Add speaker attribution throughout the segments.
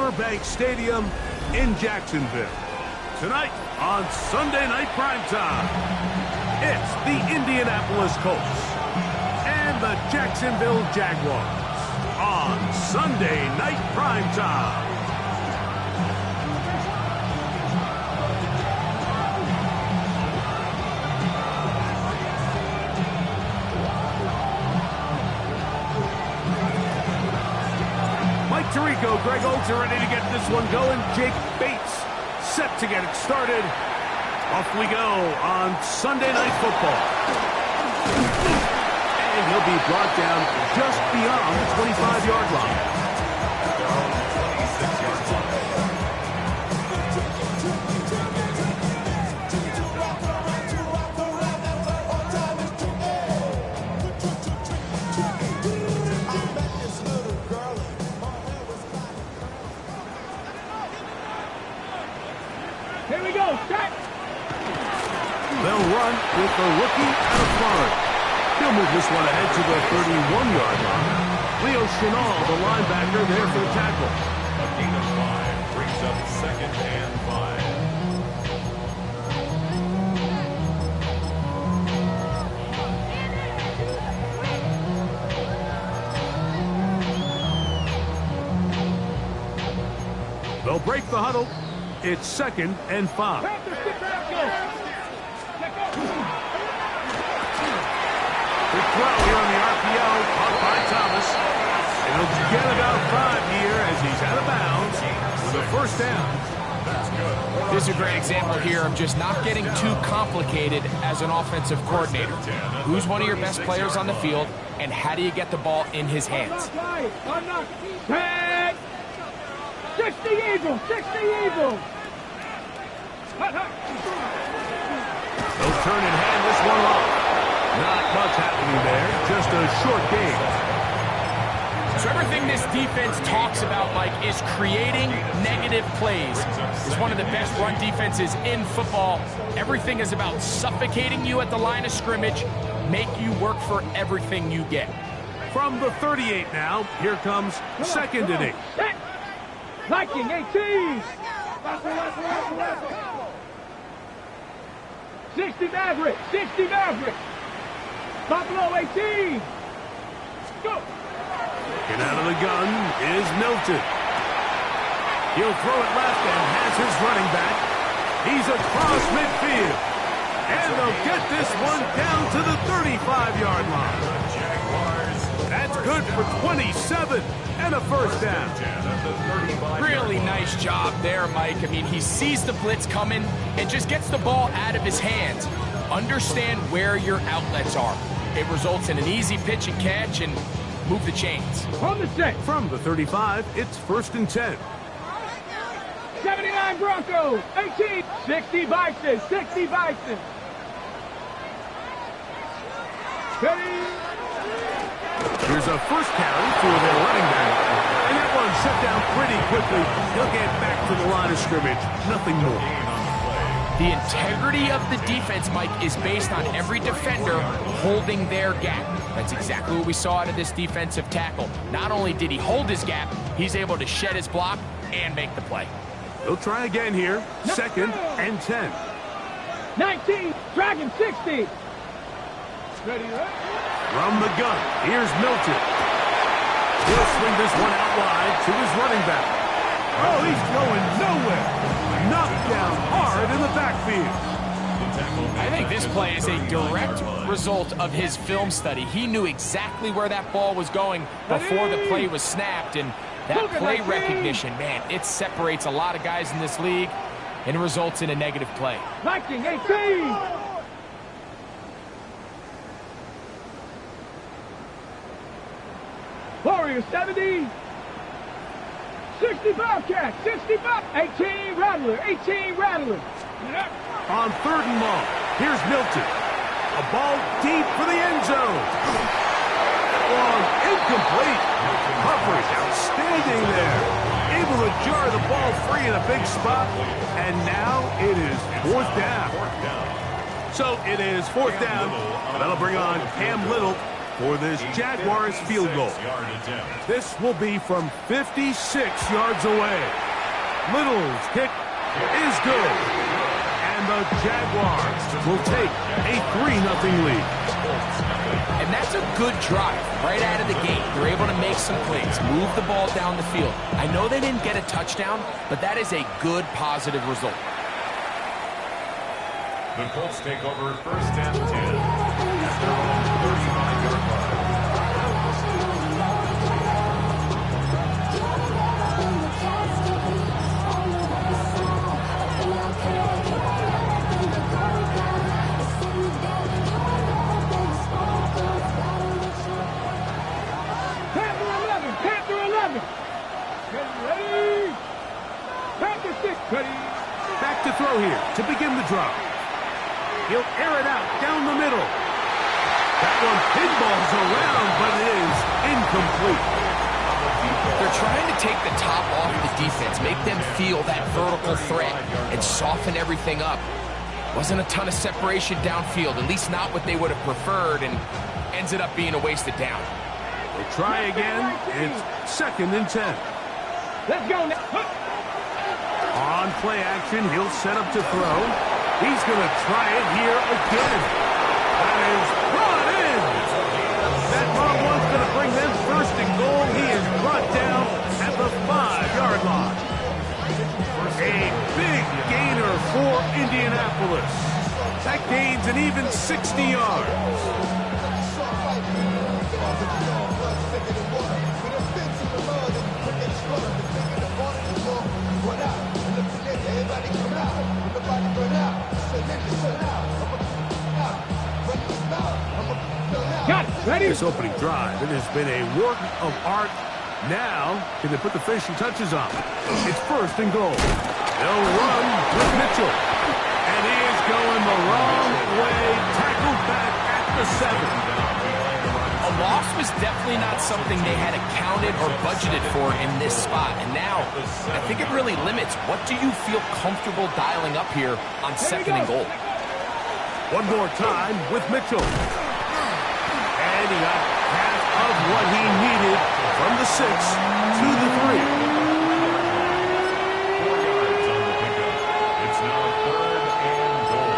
Speaker 1: Riverbank Stadium in Jacksonville. Tonight on Sunday Night Primetime, it's the Indianapolis Colts and the Jacksonville Jaguars on Sunday Night Primetime. Tirico, Greg Olds are ready to get this one going. Jake Bates set to get it started. Off we go on Sunday Night Football. And he'll be brought down just beyond the 25-yard line.
Speaker 2: Here we go, set!
Speaker 1: They'll run with the rookie out of Florida. He'll move this one ahead to the 31-yard line. Leo Chenal, the linebacker, there for the tackle.
Speaker 3: A gain of 5 brings up 2nd and
Speaker 1: 5. They'll break the huddle. It's 2nd and 5.
Speaker 2: Big
Speaker 1: throw here on the RPO, caught by Thomas. And he'll get about 5 here as he's out of bounds with a first down.
Speaker 4: This is a great example here of just not getting too complicated as an offensive coordinator. Who's one of your best players on the field, and how do you get the ball in his hands?
Speaker 2: 60 Eagles! 60 Eagles!
Speaker 1: They'll turn and hand this one off. Not much happening there, just a short game.
Speaker 4: So everything this defense talks about, Mike, is creating negative plays. It's one of the best run defenses in football. Everything is about suffocating you at the line of scrimmage, make you work for everything you get.
Speaker 1: From the 38 now, here comes 2nd and 8.
Speaker 2: Viking 18! 60 Maverick! 60 Maverick! Buffalo 18! Go!
Speaker 1: And out of the gun is Milton. He'll throw it left and has his running back. He's across midfield. And they'll get this one down to the 35-yard line. That's good for 27 and a first down.
Speaker 4: Really nice job there, Mike. I mean, he sees the blitz coming and just gets the ball out of his hands. Understand where your outlets are. It results in an easy pitch and catch and move the chains.
Speaker 2: On the set.
Speaker 1: From the 35, it's 1st and 10.
Speaker 2: 79 Broncos! 18! 60 Bison! 60 Bison! Ready?
Speaker 1: Here's a first carry for their running back. And that one shut down pretty quickly. He'll get back to the line of scrimmage. Nothing more.
Speaker 4: The integrity of the defense, Mike, is based on every defender holding their gap. That's exactly what we saw out of this defensive tackle. Not only did he hold his gap, he's able to shed his block and make the play.
Speaker 1: They'll try again here. 2nd and 10.
Speaker 2: 19! Dragon 60! Ready, right?
Speaker 1: From the gun, here's Milton. He'll swing this one out wide to his running back. Oh, he's going nowhere. Knocked down hard in the backfield.
Speaker 4: I think this play is a direct result of his film study. He knew exactly where that ball was going before the play was snapped, and that play recognition, man, it separates a lot of guys in this league and results in a negative play.
Speaker 2: Viking 18! Warrior 70! 60 Bobcat! 65! 18 Rattler! 18 Rattler!
Speaker 1: On 3rd and long, here's Milton. A ball deep for the end zone. Long, incomplete. Coverage outstanding there. Able to jar the ball free in a big spot. And now it is 4th down. So it is 4th down. That'll bring on Cam Little for this Jaguars field goal. This will be from 56 yards away. Little's kick is good. And the Jaguars will take a 3-0 lead.
Speaker 4: And that's a good drive right out of the gate. They're able to make some plays, move the ball down the field. I know they didn't get a touchdown, but that is a good, positive result.
Speaker 3: The Colts take over first and 10 at their own 35-yard line.
Speaker 1: Back to throw here to begin the drive. He'll air it out down the middle. That one pinballs around, but it is incomplete.
Speaker 4: They're trying to take the top off the defense, make them feel that vertical threat, and soften everything up. Wasn't a ton of separation downfield, at least not what they would have preferred, and ends it up being a wasted down.
Speaker 1: They try again. It's 2nd and 10.
Speaker 2: Let's go now.
Speaker 1: On play action, he'll set up to throw. He's going to try it here again. That is brought in. That long one's going to bring them 1st and goal. He is brought down at the 5-yard line. A big gainer for Indianapolis. That gains an even 60 yards.
Speaker 2: Ready?
Speaker 1: This opening drive, it has been a work of art. Now, can they put the finishing touches on? It's 1st and goal. They'll run with Mitchell. And he is going the wrong way. Tackled back at the 7.
Speaker 4: A loss was definitely not something they had accounted or budgeted for in this spot. And now, I think it really limits what do you feel comfortable dialing up here on 2nd and goal.
Speaker 1: One more time with Mitchell. And he got half of what he needed from the 6 to the 3.
Speaker 3: 4 yards on the pickup. It's now 3rd and goal.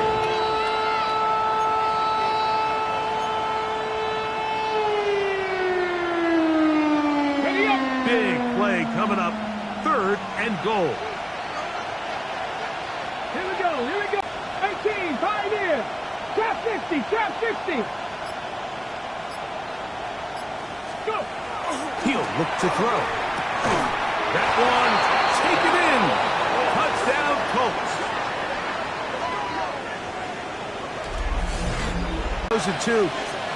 Speaker 2: Ready up.
Speaker 1: Big play coming up. 3rd and goal.
Speaker 2: Here we go. 18, 5 in. Trap 60, trap 60. Go.
Speaker 1: He'll look to throw. That one taken in. Touchdown Colts. Goes it 2,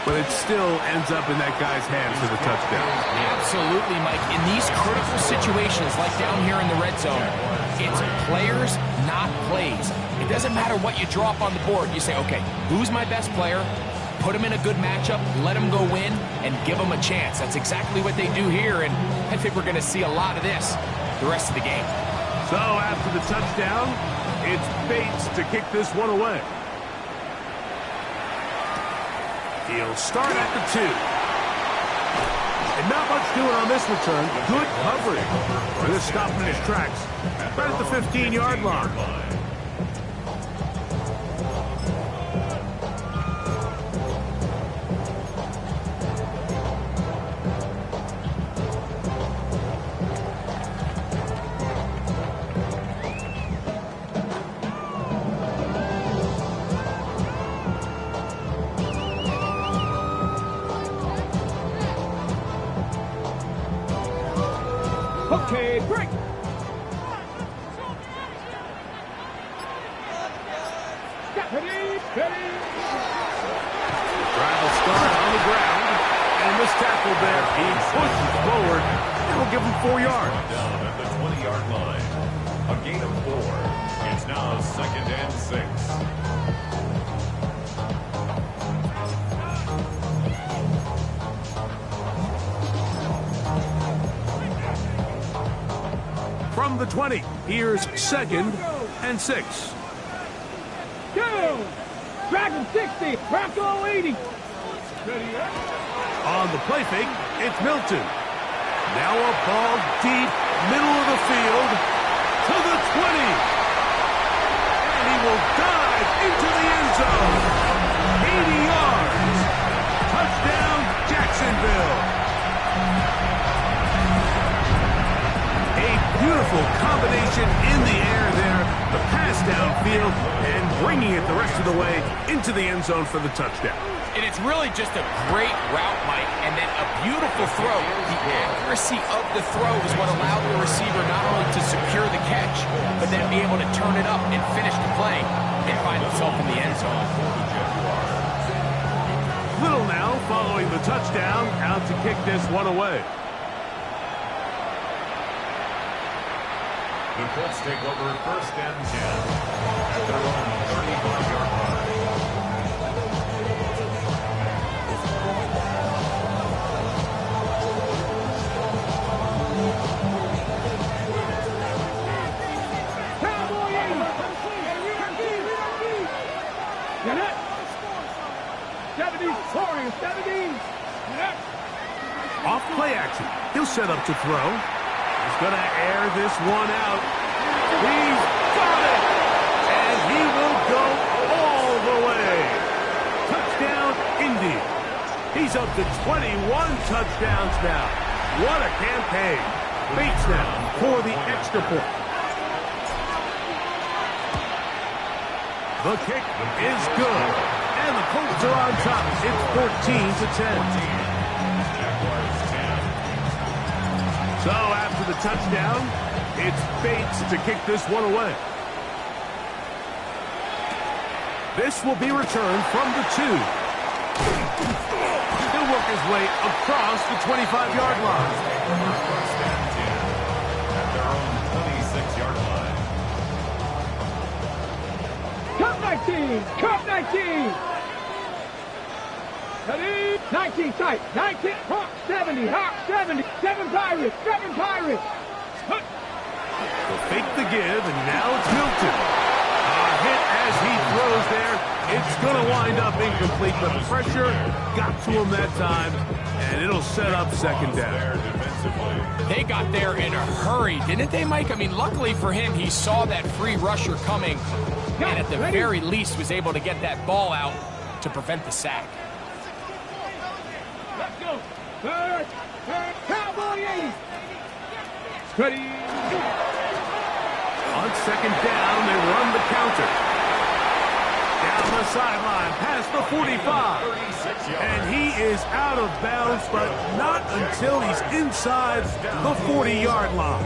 Speaker 1: but it still ends up in that guy's hands for the touchdown.
Speaker 4: Absolutely, Mike. In these critical situations, like down here in the red zone, it's players, not plays. It doesn't matter what you draw up on the board. You say, okay, who's my best player? Put him in a good matchup, let him go win, and give him a chance. That's exactly what they do here, and I think we're going to see a lot of this the rest of the game.
Speaker 1: So after the touchdown, it's Bates to kick this one away. He'll start at the 2. And not much doing on this return. Good coverage. For this stopping in his tracks. Right at the 15-yard line.
Speaker 2: Okay, break. Ready.
Speaker 1: Drive will start on the ground. And this tackle there, he pushes forward. It'll give him 4 yards.
Speaker 3: Down at the 20-yard line. A gain of 4. It's now 2nd and 6.
Speaker 1: From the 20, here's 2nd and 6.
Speaker 2: Go. Dragon 60. Bronco 80. Ready up.
Speaker 1: On the play fake, it's Milton. Now a ball deep, middle of the field, to the 20. And he will dive into the end zone. 80 yards. Touchdown, Jacksonville. A beautiful combination in the air there. The pass downfield and bringing it the rest of the way into the end zone for the touchdown.
Speaker 4: And it's really just a great route, Mike, and then a beautiful throw. The accuracy of the throw is what allowed the receiver not only to secure the catch, but then be able to turn it up and finish the play and find himself in the end zone.
Speaker 1: Little now following the touchdown, out to kick this one away.
Speaker 3: The Colts take over 1st and 10 at their own 35-yard line.
Speaker 2: Get it? 70s, scoring, 70s. Get it?
Speaker 1: Off play action. He'll set up to throw. He's going to air this one out. He's got it! And he will go all the way. Touchdown, Indy. He's up to 21 touchdowns now. What a campaign. Bates now for the extra point. The kick is good. And the Colts are on top. It's 14-10. So after the touchdown, it's Bates to kick this one away. This will be returned from the 2. He'll work his way across the 25-yard line.
Speaker 3: First and 10 at their own 26-yard line.
Speaker 2: Cup 19, Cup 19. Ready? 19 tight, 19, Hawk 70, Hawk 70, 7 Pirates, 7 Pirates.
Speaker 1: They'll fake the give, and now it's Milton. A hit as he throws there. It's going to wind up incomplete. The pressure got to him that time, and it'll set up second down.
Speaker 4: They got there in a hurry, didn't they, Mike? I mean, luckily for him, he saw that free rusher coming, and at the very least was able to get that ball out to prevent the sack.
Speaker 2: Let's go. Third, Cowboy 80. Ready?
Speaker 1: On second down, they run the counter. Down the sideline, past the 45. And he is out of bounds, but not until he's inside the 40-yard line.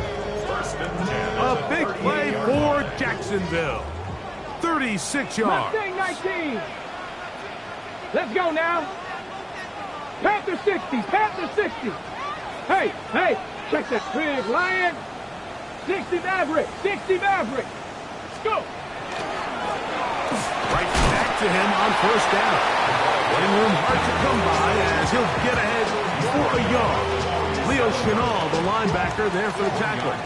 Speaker 1: A big play for Jacksonville. 36 yards.
Speaker 2: Mustang 19. Let's go now. Panther 60, Panther 60. Hey, hey, check that big lion. 60 Maverick, 60 Maverick. Let's go.
Speaker 1: Right back to him on first down. Running room hard to come by as he'll get ahead for a yard. Leo Chenal, the linebacker, there for the tackle.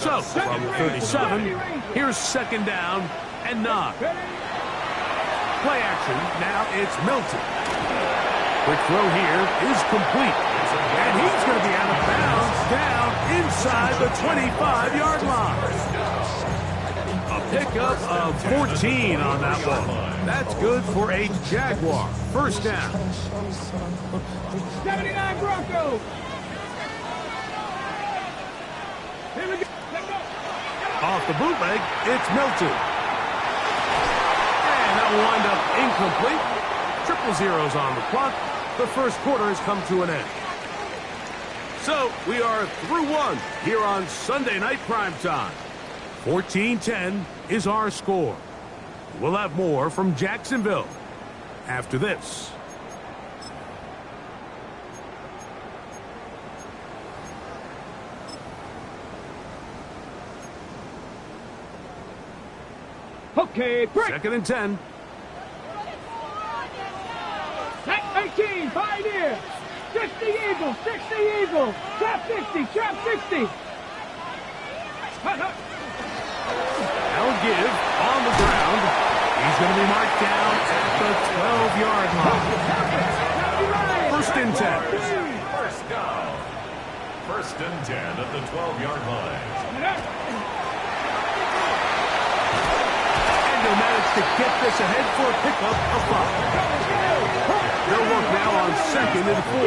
Speaker 1: So, from 37, here's second down and 9. Play action, now it's Milton. Quick throw here is complete. And he's going to be out of bounds down inside the 25-yard line. A pickup of 14 on that one. That's good for a Jaguar. First down.
Speaker 2: 79 Broncos. Here we go. Let's go.
Speaker 1: Off the bootleg, it's Milton. And that will wind up incomplete. Triple zeros on the clock. The first quarter has come to an end. So we are through one here on Sunday Night Primetime. 14-10 is our score. We'll have more from Jacksonville after this.
Speaker 2: Okay, break.
Speaker 1: Second and 10.
Speaker 2: 18, Pioneer. 60 Eagles, 60 Eagles. Trap 60, trap 60.
Speaker 1: Now give on the ground. He's going to be marked down at the 12-yard line. First First and 10.
Speaker 3: First down. First and 10 at the 12-yard line.
Speaker 1: And they'll manage to get this ahead for a pickup of 5. They'll work now on 2nd and 4.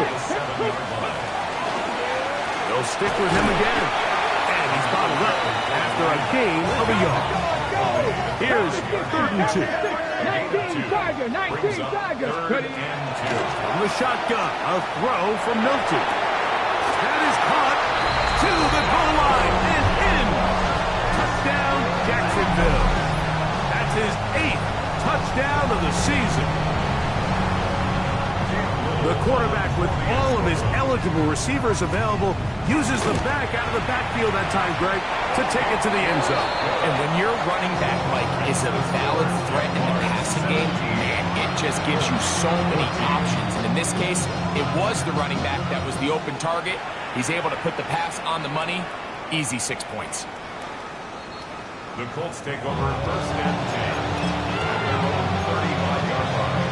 Speaker 1: They'll stick with him again. And he's bottled up after a gain of a yard. Here's 3rd and 2.
Speaker 2: 19 Tiger, 19 Tiger.
Speaker 1: From the shotgun, a throw from Milton. That is caught to the goal line and in. Touchdown, Jacksonville. That's his 8th touchdown of the season. The quarterback, with all of his eligible receivers available, uses the back out of the backfield that time, Greg, to take it to the end zone.
Speaker 4: And when your running back, Mike, is a valid threat in the passing game, man, it just gives you so many options. And in this case, it was the running back that was the open target. He's able to put the pass on the money. Easy 6 points.
Speaker 3: The Colts take over first and 10. 35-yard line.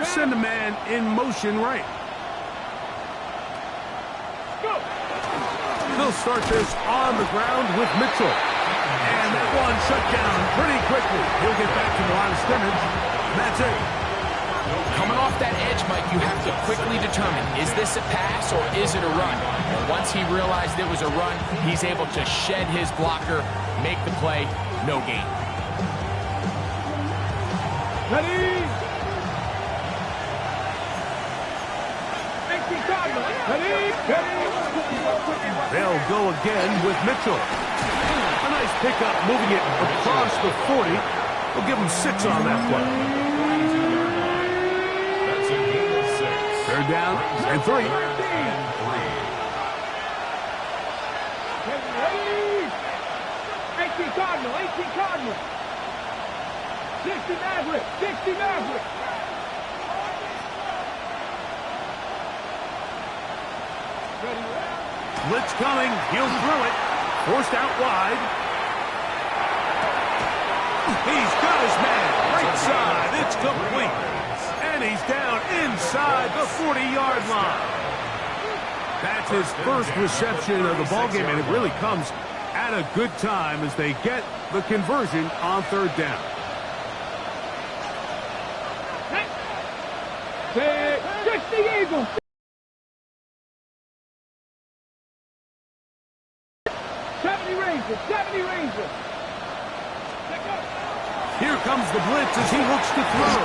Speaker 1: Send a man in motion right. They'll start this on the ground with Mitchell. And that one shut down pretty quickly. He'll get back to the line of scrimmage. That's it.
Speaker 4: Coming off that edge, Mike, you have to quickly determine, is this a pass or is it a run? And once he realized it was a run, he's able to shed his blocker, make the play, no gain.
Speaker 2: Ready?
Speaker 1: They'll go again with Mitchell. A nice pickup, moving it across the 40. We'll give him 6 on that play.
Speaker 3: That's a gain of 6.
Speaker 1: 3rd down and 3.
Speaker 2: 18 Cardinal, 18 Cardinal. 60 Maverick, 60 Maverick.
Speaker 1: Blitz coming. He'll throw it. Forced out wide. He's got his man. Right side. It's complete. And he's down inside the 40-yard line. That's his first reception of the ballgame, and it really comes at a good time as they get the conversion on 3rd down.
Speaker 2: Just the Eagles.
Speaker 1: Here comes the blitz as he looks to throw.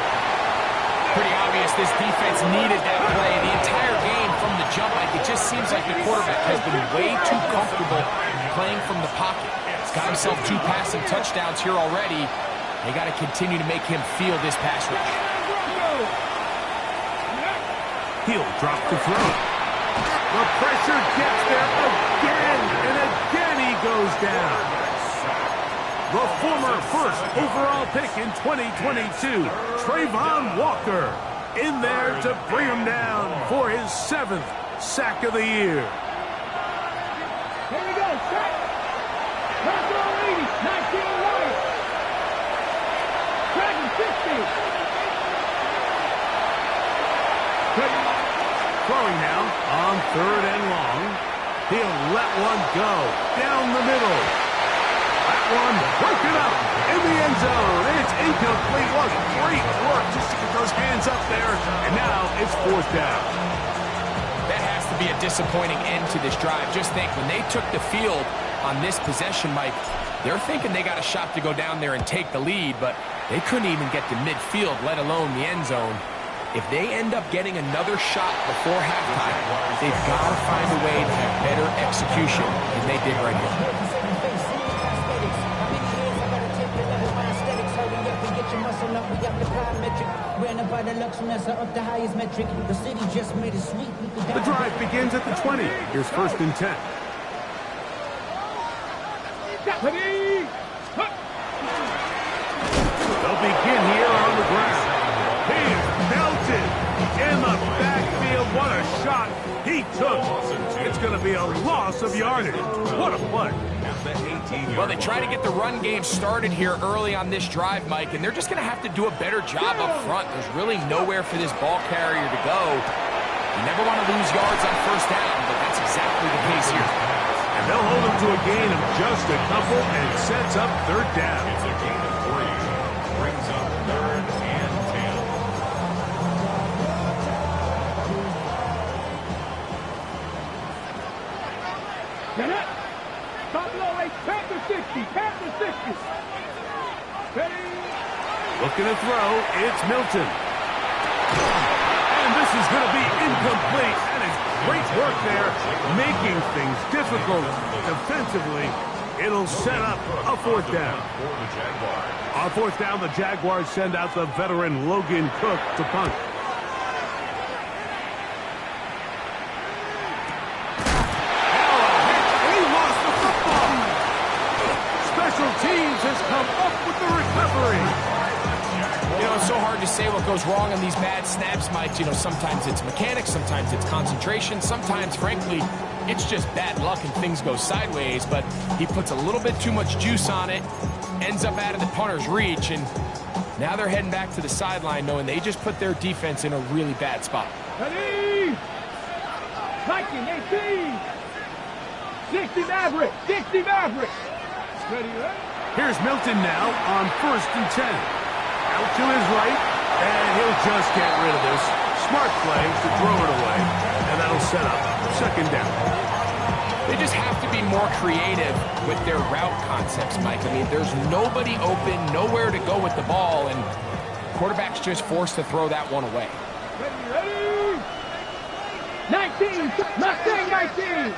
Speaker 4: Pretty obvious this defense needed that play. The entire game from the jump, like, it just seems like the quarterback has been way too comfortable playing from the pocket. He's got himself 2 passing touchdowns here already. They got to continue to make him feel this pass rush.
Speaker 1: He'll drop the throw. The pressure gets there again, and again he goes down. The former first overall pick in 2022, Trayvon Walker, in there to bring him down for his 7th sack of the year.
Speaker 2: Here we go, sack. Control 80, 19 right. Dragon 60.
Speaker 1: Throwing now on 3rd and long. He'll let one go down the middle. That one broken up in the end zone. It's incomplete. What great work just to get those hands up there. And now it's 4th down.
Speaker 4: That has to be a disappointing end to this drive. Just think, when they took the field on this possession, Mike, they're thinking they got a shot to go down there and take the lead, but they couldn't even get to midfield, let alone the end zone. If they end up getting another shot before halftime, they've got to find a way to have better execution than they did right here.
Speaker 1: The drive begins at the 20. Here's 1st and 10. They'll begin here on the ground. He's belted in the backfield. What a shot he took. It's going to be a loss of yardage. What a play.
Speaker 4: Well, they try to get the run game started here early on this drive, Mike, and they're just going to have to do a better job up front. There's really nowhere for this ball carrier to go. You never want to lose yards on first down, but that's exactly the case here.
Speaker 1: And they'll hold him to a gain of just a couple and sets up third down.
Speaker 3: It's a gain of 3. Brings up 3rd and 10.
Speaker 2: Get it. Top low, 8, Panther 60, Panther 60. Ready.
Speaker 1: Looking to throw, it's Milton. And this is going to be incomplete. That is great work there, making things difficult defensively. It'll set up a fourth down. On fourth down, the Jaguars send out the veteran Logan Cook to punt. Teams has come up with the recovery.
Speaker 4: You know, it's so hard to say what goes wrong on these bad snaps, Mike. You know, sometimes it's mechanics, sometimes it's concentration, sometimes, frankly, it's just bad luck and things go sideways, but he puts a little bit too much juice on it, ends up out of the punter's reach, and now they're heading back to the sideline knowing they just put their defense in a really bad spot.
Speaker 2: Ready. 19, 18. 60 Maverick, 60 Maverick. Ready, ready.
Speaker 1: Here's Milton now on 1st and 10. Out to his right, and he'll just get rid of this. Smart play to throw it away, and that'll set up 2nd down.
Speaker 4: They just have to be more creative with their route concepts, Mike. I mean, there's nobody open, nowhere to go with the ball, and quarterback's just forced to throw that one away.
Speaker 2: Ready, ready. 19, Mustang 19.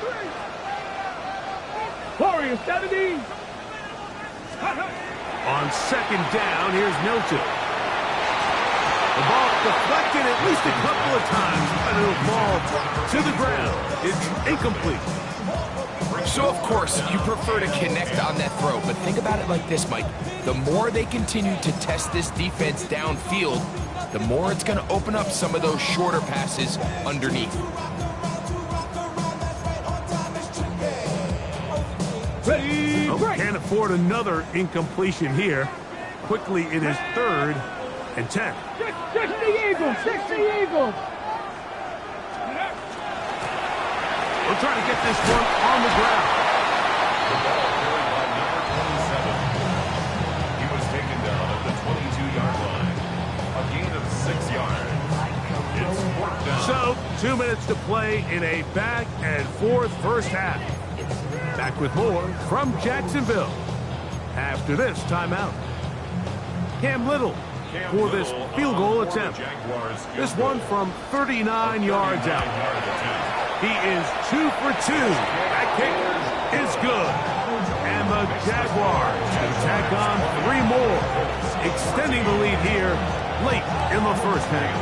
Speaker 2: Warrior 70.
Speaker 1: On 2nd down, here's Milton. The ball deflected at least a couple of times, but it'll fall to the ground. It's incomplete.
Speaker 4: So, of course, you prefer to connect on that throw, but think about it like this, Mike. The more they continue to test this defense downfield, the more it's going to open up some of those shorter passes underneath.
Speaker 2: Ready,
Speaker 1: oh, can't afford another incompletion here. Quickly, it is 3rd and 10.
Speaker 2: 60 Eagles, 60 Eagles.
Speaker 1: We'll try to get this one on the ground.
Speaker 3: The ball carried by number 27. He was taken down at the 22-yard line. A gain of 6 yards. It's 4th down.
Speaker 1: So, 2 minutes to play in a back-and-forth first half. Back with more from Jacksonville after this timeout. Cam Little for this field goal attempt. This one from 39 yards out. He is 2 for 2. That kick is good. And the Jaguars can tack on 3 more, extending the lead here late in the first half.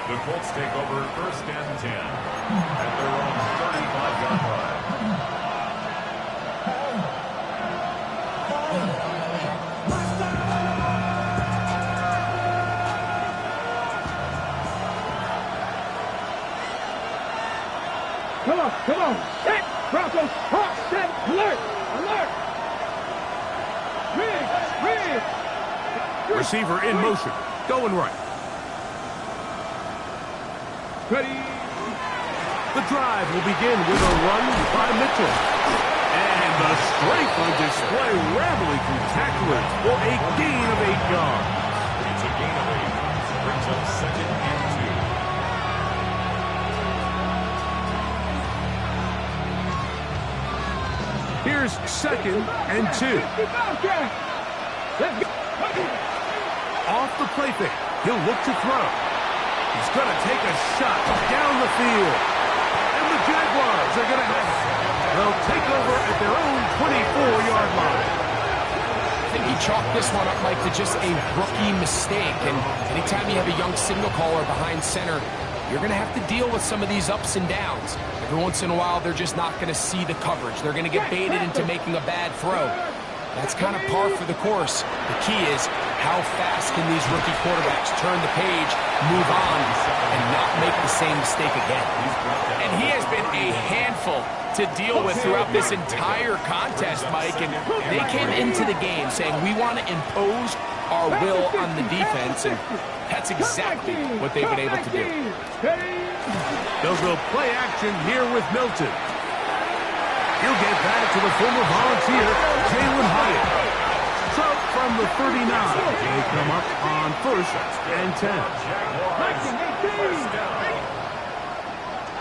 Speaker 3: The Colts take over 1st and 10 at their own 35-yard line.
Speaker 2: Come on, come on. Set, Broncos, hawk, set, alert, alert. Rig.
Speaker 1: Receiver in motion, going right.
Speaker 2: Ready.
Speaker 1: The drive will begin with a run by Mitchell. And the strength on display, rambling through tacklers for a gain of 8 yards.
Speaker 3: It's a gain of 8. Brings up 2nd and 2.
Speaker 1: Here's 2nd and 2. Off the play fake, he'll look to throw. He's going to take a shot down the field. And the Jaguars are going to have it. They'll take over at their own 24-yard line.
Speaker 4: I think he chalked this one up, Mike, to just a rookie mistake. And anytime you have a young signal caller behind center, you're going to have to deal with some of these ups and downs. Every once in a while, they're just not going to see the coverage. They're going to get baited into making a bad throw. That's kind of par for the course. The key is how fast can these rookie quarterbacks turn the page, move on, and not make the same mistake again. And he has been a handful to deal with throughout this entire contest, Mike. And they came into the game saying, we want to impose our will on the defense, and that's exactly what they've been able to do.
Speaker 1: They'll go play action here with Milton. He'll get back to the former volunteer, Kool1. So from the 39, they come up on 1st and 10.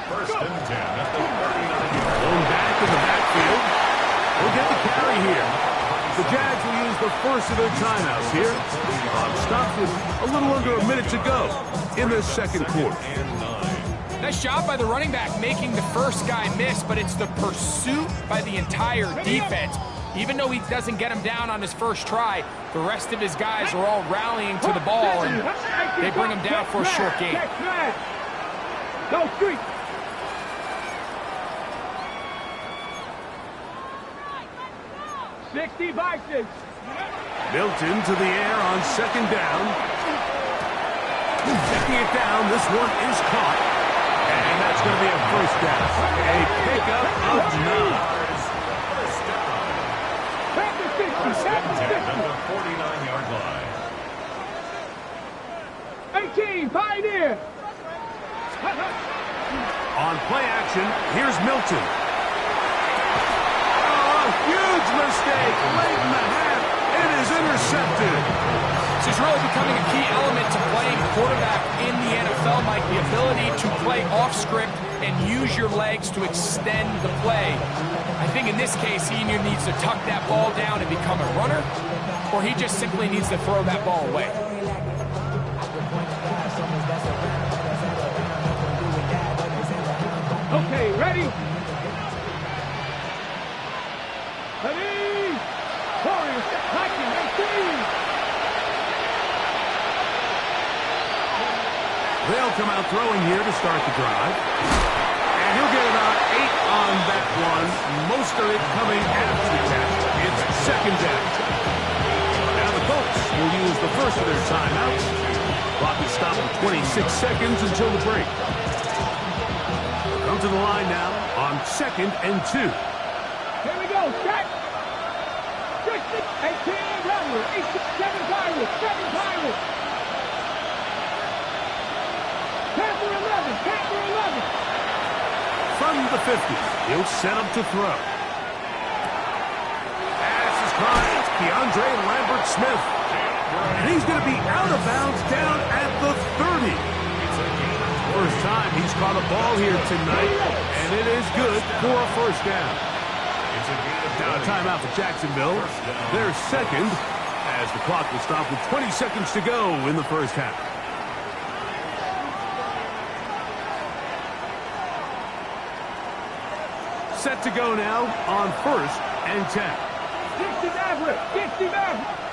Speaker 3: First and 10 at the 39-yard
Speaker 1: Going back to the backfield. We'll get the carry here. The Jags will use the first of their timeouts here. Stopped with a little under a minute to go in the second quarter.
Speaker 4: Nice job by the running back making the first guy miss, but it's the pursuit by the entire defense. Even though he doesn't get him down on his first try, the rest of his guys are all rallying to the ball, and they bring him down for a short gain.
Speaker 2: Go street. Vikings.
Speaker 1: Milton to the air on second down. Taking it down, this one is caught. And that's going to be a first down. A pickup of 9.
Speaker 3: First and 10 at the 49-yard line.
Speaker 2: 18, Pioneer.
Speaker 1: On play action, here's Milton. Huge mistake late in the half. It is intercepted.
Speaker 4: This is really becoming a key element to playing quarterback in the NFL, Mike. The ability to play off script and use your legs to extend the play. I think in this case, he either needs to tuck that ball down and become a runner, or he just simply needs to throw that ball away.
Speaker 2: Okay, ready? Ready! Warriors, Viking, 18!
Speaker 1: They'll come out throwing here to start the drive. And he'll get about 8 on that one. Most of it coming after the catch. It's second down. Now the Colts will use the first of their timeouts. Clock is stopped with 26 seconds until the break. Come to the line now on 2nd and 2.
Speaker 2: Here we go, set! 18, Rattler, 7 Pirates, 7 Pirates! Panther 11!
Speaker 1: From the 50, he'll set up to throw. Pass is caught. It's Keandre Lambert-Smith. And he's going to be out of bounds down at the 30. First time he's caught a ball here tonight, and it is good for a first down. Now a timeout for Jacksonville. They're second as the clock will stop with 20 seconds to go in the first half. Set to go now on 1st and 10.
Speaker 2: 60 Maverick,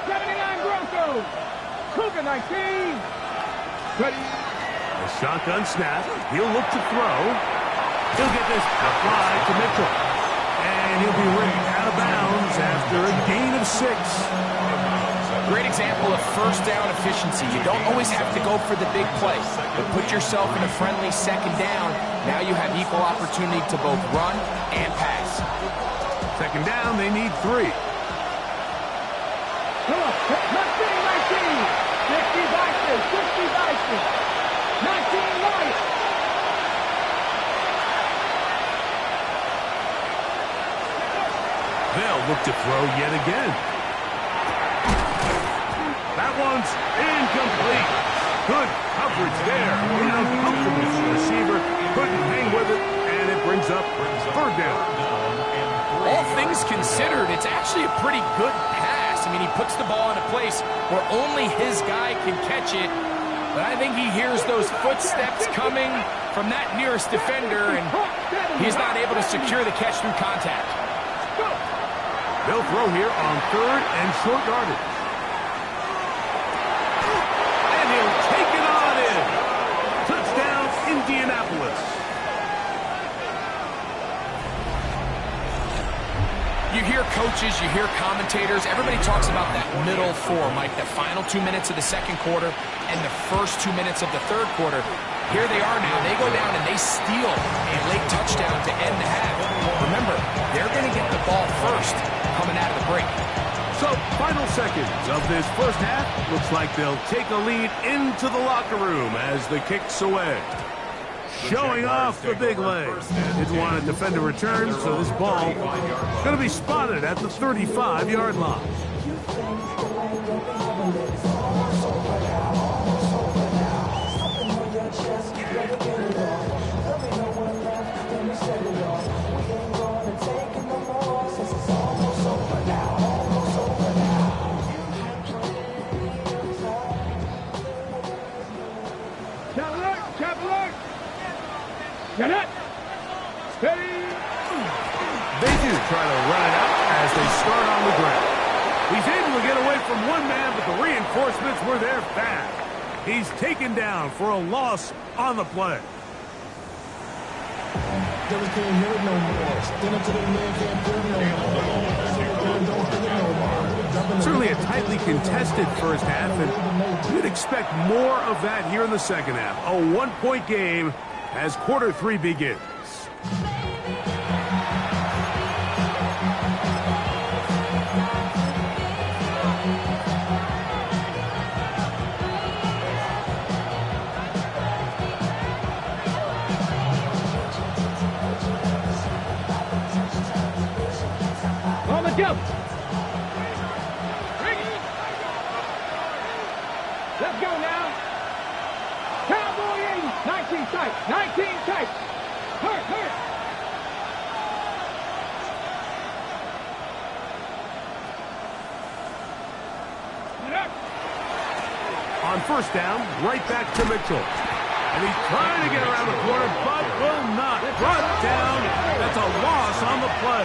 Speaker 2: 79 Broncos, Cougar 19. Ready?
Speaker 1: A shotgun snap. He'll look to throw. He'll get this applied to Mitchell. And he'll be ripped out of bounds after a gain of 6.
Speaker 4: Great example of first down efficiency. You don't always have to go for the big play, but put yourself in a friendly second down. Now you have equal opportunity to both run and pass.
Speaker 2: Second down, they need 3. Come on, 19. 60 Vikings. 19 Lions.
Speaker 1: They'll look to throw yet again. That one's incomplete. Good coverage there. Uncomfortable for the receiver. Couldn't hang with it, and it brings up 3rd down.
Speaker 4: All things considered, it's actually a pretty good pass. I mean, he puts the ball in a place where only his guy can catch it. But I think he hears those footsteps coming from that nearest defender, and he's not able to secure the catch through contact.
Speaker 1: They'll throw here on 3rd and short yardage. And he'll take it on in. Touchdown, Indianapolis.
Speaker 4: You hear coaches, you hear commentators, everybody talks about that middle four, Mike, the final 2 minutes of the second quarter and the first 2 minutes of the third quarter. Here they are now. They go down and they steal a late touchdown to end the half. Remember, they're going to get the ball first coming out of the break.
Speaker 1: So, final seconds of this first half. Looks like they'll take a lead into the locker room as the kick's away. Showing off the big leg. Didn't want to defend a return, so this ball is going to be spotted at the 35-yard line.
Speaker 2: Get it! Steady!
Speaker 1: They do try to run it out as they start on the ground. He's able to get away from one man, but the reinforcements were there fast. He's taken down for a loss on the play. Certainly a tightly contested first half, and you'd expect more of that here in the second half. A one-point game as quarter three begins.
Speaker 2: On the jump! Let's go now! Cowboy 80! 19 tight! 19 tight! Hurt, hurt!
Speaker 1: On first down, right back to Mitchell. And he's trying to get around the corner, but will not. Brought down. That's a loss on the play.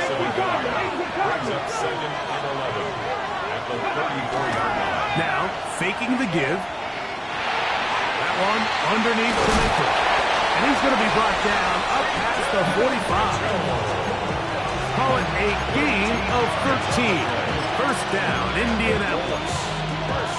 Speaker 3: Brings up 2nd and 11 at the 34-yard line.
Speaker 1: Now, faking the give. That one underneath to Mitchell. And he's going to be brought down up past the 45. Call it a gain of 13. First down, Indianapolis.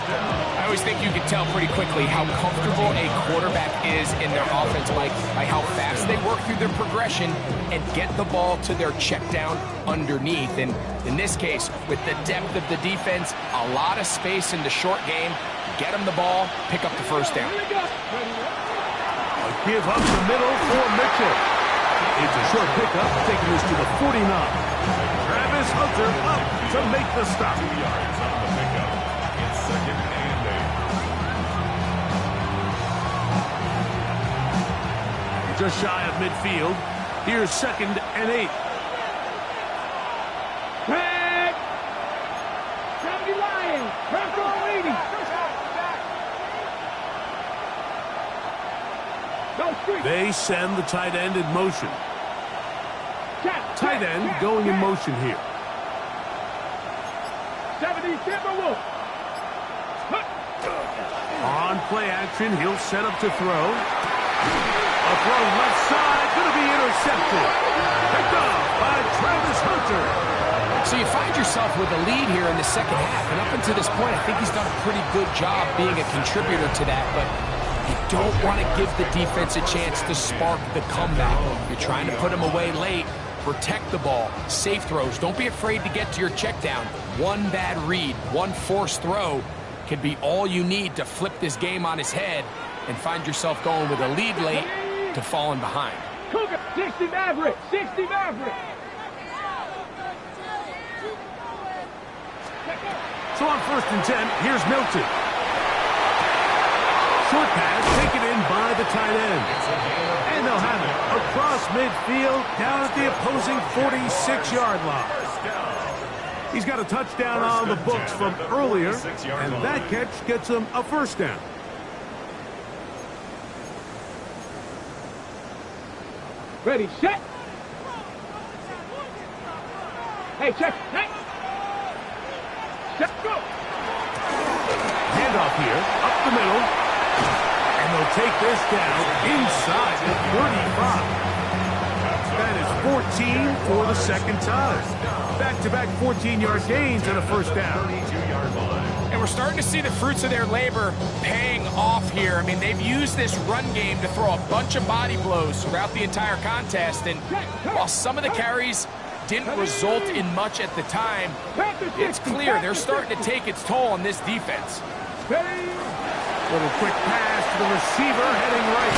Speaker 4: I always think you can tell pretty quickly how comfortable a quarterback is in their offense, Mike, by how fast they work through their progression and get the ball to their check down underneath. And in this case, with the depth of the defense, a lot of space in the short game, get them the ball, pick up the first down.
Speaker 1: A give up the middle for Mitchell. It's a short pickup, taking this to the 49. Travis Hunter up to make the stop.
Speaker 3: 2 yards on the pickup. It's 2nd and 8.
Speaker 1: Just shy of midfield. Here's 2nd and 8.
Speaker 2: Tag! 70 Lions! Press on 80! Go street!
Speaker 1: They send the tight end in motion. Tight end going in motion here.
Speaker 2: 70 Timberwolves!
Speaker 1: On play action, he'll set up to throw. A throw left side, going to be intercepted. Picked off by Travis Hunter.
Speaker 4: So you find yourself with a lead here in the second half, and up until this point, I think he's done a pretty good job being a contributor to that, but you don't want to give the defense a chance to spark the comeback. You're trying to put him away late, protect the ball, safe throws. Don't be afraid to get to your check down. One bad read, one forced throw could be all you need to flip this game on its head and find yourself going with a lead late to falling behind.
Speaker 2: Cougar, 60 Maverick, 60 Maverick.
Speaker 1: So on 1st and 10, here's Milton. Short pass taken in by the tight end. And they'll have it across midfield down at the opposing 46-yard line. He's got a touchdown on the books from earlier, and that catch gets him a first down.
Speaker 2: Ready, set. Hey, check. Hey. Set, go.
Speaker 1: Handoff here, up the middle. And they'll take this down inside the 35. That is 14 for the second time. Back-to-back 14-yard gains and a first down.
Speaker 3: 32-yard line.
Speaker 4: And we're starting to see the fruits of their labor paying off here. I mean, they've used this run game to throw a bunch of body blows throughout the entire contest. And while some of the carries didn't result in much at the time, it's clear they're starting to take its toll on this defense.
Speaker 1: Little quick pass to the receiver heading right.